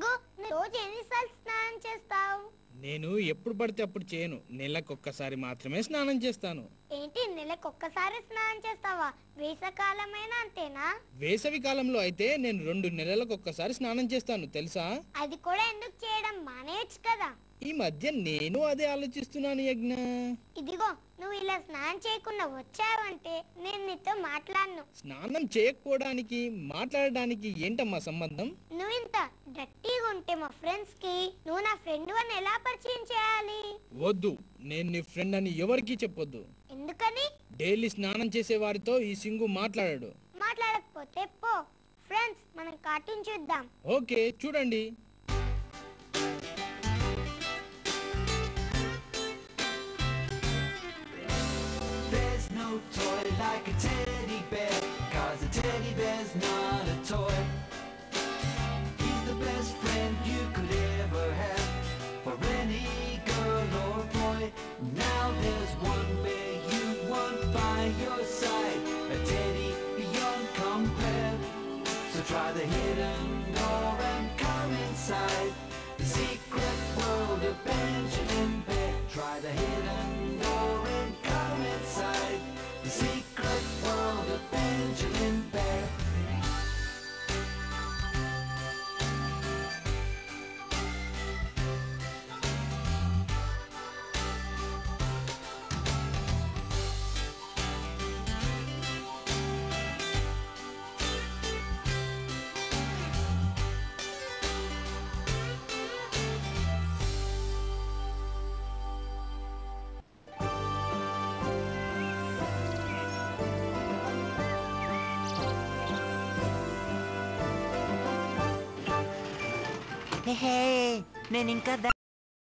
ఇదిగో రోజు ఎన్నిసార్లు స్నానం చేస్తావు? నేను ఎప్పుడు పడితే అప్పుడు చేయను, నెలకొక్కసారి మాత్రమే స్నానం చేస్తాను. ఏంటి నెలకొక్కసారి స్నానం చేస్తావా? వేసవికాలమైనా అంతేనా? వేసవి కాలంలో అయితే నేను 2 నెలలకు ఒక్కసారి స్నానం చేస్తాను తెలుసా? అది కూడా ఎందుకు చేయడం మానేయచ్చు కదా. ఈ మధ్య నేను అదే ఆలోచిస్తున్నాను యజ్ఞ. ఇదిగో నువ్వు ఇలా స్నానం చేయకుండా వచ్చావంటే నేను నీతో మాట్లాడను. స్నానం చేయకపోవడానికి మాట్లాడడానికి ఏంటమ్మా సంబంధం? నువ్వు ఇంత డర్టీగా ఉంటే మా ఫ్రెండ్స్ కి నువ్వు నా ఫ్రెండ్ అని ఎలా పరిచయం చేయాలి? వద్దు, నేను నీ ఫ్రెండ్ అని ఎవరికీ చెప్పొద్దు. ఎందుకని? డైలీ స్నానం చేసే వారితో ఈ సింగు మాట్లాడాడు. మాట్లాడకపోతే పో. ఫ్రెండ్స్ మనం కార్టూన్ చూద్దాం. ఓకే చూడండి. Toy like a teddy bear, 'cause a teddy bear's not a toy. He's the best friend you could ever have for any girl or boy. Now there's one bear you want by your side, a teddy beyond compare. So try the hidden door and come inside the secret world of Benjamin Bear. Try the hidden door and come inside the secret world of Benjamin Bear. నేను ఇంకా